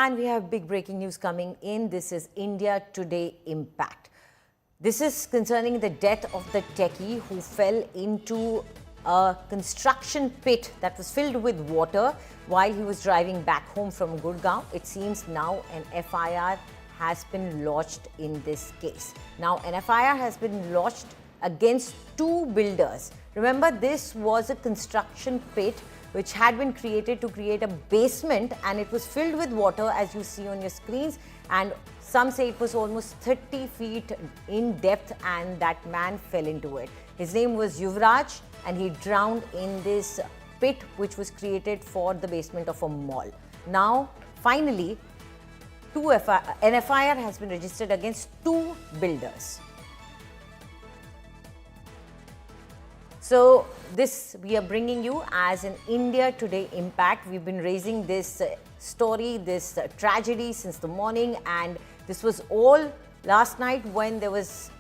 And we have big breaking news coming in. This is India Today Impact. This is concerning the death of the techie who fell into a construction pit that was filled with water while he was driving back home from Gurgaon. It seems now an FIR has been lodged in this case. Now, an FIR has been lodged against two builders. Remember, this was a construction pit which had been created to create a basement, and it was filled with water, as you see on your screens, and some say it was almost 30 feet in depth, and that man fell into it. His name was Yuvraj, and he drowned in this pit which was created for the basement of a mall. Now, finally, an FIR has been registered against two builders. So this we are bringing you as an India Today Impact. We've been raising this story, this tragedy since the morning, and this was all last night when there was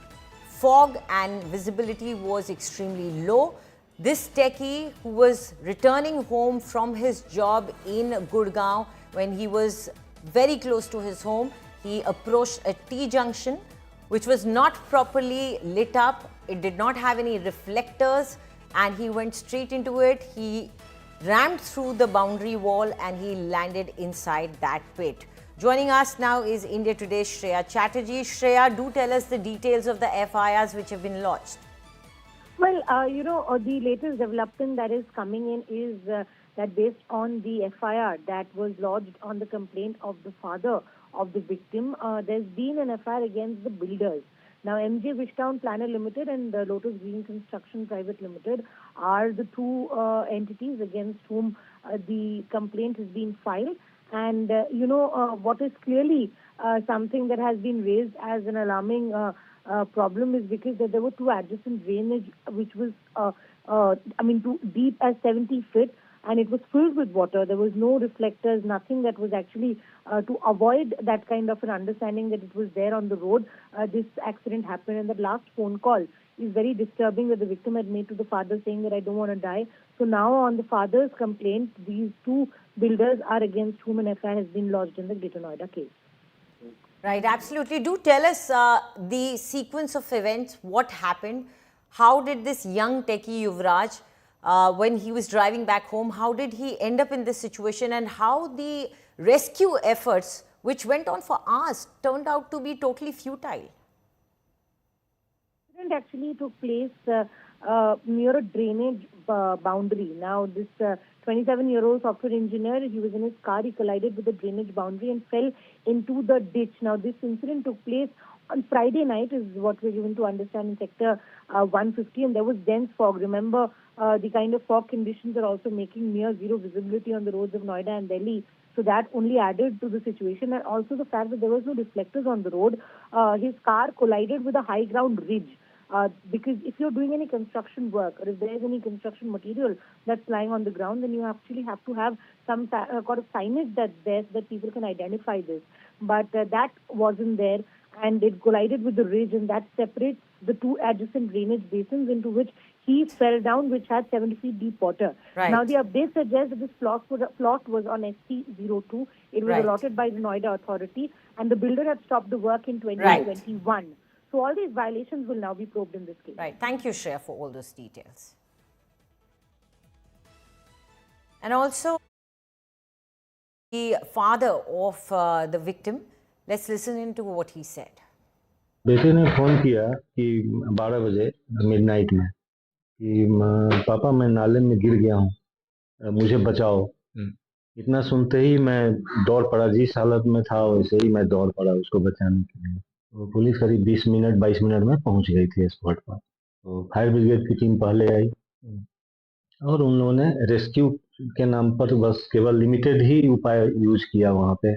fog and visibility was extremely low. This techie who was returning home from his job in Gurgaon, when he was very close to his home, he approached a T-junction which was not properly lit up. It did not have any reflectors, and he went straight into it. He rammed through the boundary wall and he landed inside that pit. Joining us now is India Today's Shreya Chatterjee. Shreya, do tell us the details of the FIRs which have been lodged. Well, the latest development that is coming in is that based on the FIR that was lodged on the complaint of the father of the victim, there's been an FIR against the builders. Now, Wishtown Planner Ltd and the Lotus Green Construction Pvt Ltd are the two entities against whom the complaint has been filed. And, what is clearly something that has been raised as an alarming problem is because there were two adjacent drainage which was, too deep as 70 feet, and it was filled with water. There was no reflectors, nothing that was actually to avoid that kind of an understanding that it was there on the road. This accident happened, and that last phone call is very disturbing that the victim had made to the father saying that I don't want to die. So now on the father's complaint, these two builders are against whom an FIR has been lodged in the Greater Noida case. Right, absolutely. Do tell us the sequence of events, what happened, how did this young techie Yuvraj, when he was driving back home, how did he end up in this situation, and how the rescue efforts, which went on for hours, turned out to be totally futile? It actually took place near a drainage boundary. Now, this 27-year-old software engineer, he was in his car, he collided with the drainage boundary and fell into the ditch. Now, this incident took place on Friday night, is what we're given to understand, in Sector 150, and there was dense fog. Remember, the kind of fog conditions are also making near zero visibility on the roads of Noida and Delhi. So that only added to the situation, and also the fact that there was no reflectors on the road. His car collided with a high ground ridge. Because if you're doing any construction work, or if there is any construction material that's lying on the ground, then you actually have to have some kind of signage that's there so that people can identify this. But that wasn't there, and it collided with the ridge, and that separates the two adjacent drainage basins into which he fell down, which had 70 feet deep water. Right. Now, the update suggests that this plot was on ST02. It was allotted by the Noida Authority, and the builder had stopped the work in 2021. Right. So all these violations will now be probed in this case. Right. Thank you, Shreya, for all those details. And also, the father of the victim, let's listen into what he said. बेटे ने phone किया कि 12 बजे midnight में कि पापा मैं नाले में गिर गया हूँ, मुझे बचाओ। इतना सुनते ही मैं दौड़ पड़ा, जिस हालत में था वैसे ही मैं दौड़ पड़ा उसको बचाने के लिए। तो पुलिस करीब 20-22 मिनट में पहुंच गई थी स्पॉट पर। तो फायर ब्रिगेड की टीम पहले आई और उन लोगों ने रेस्क्यू के नाम पर बस केवल लिमिटेड ही उपाय यूज किया वहाँ पे।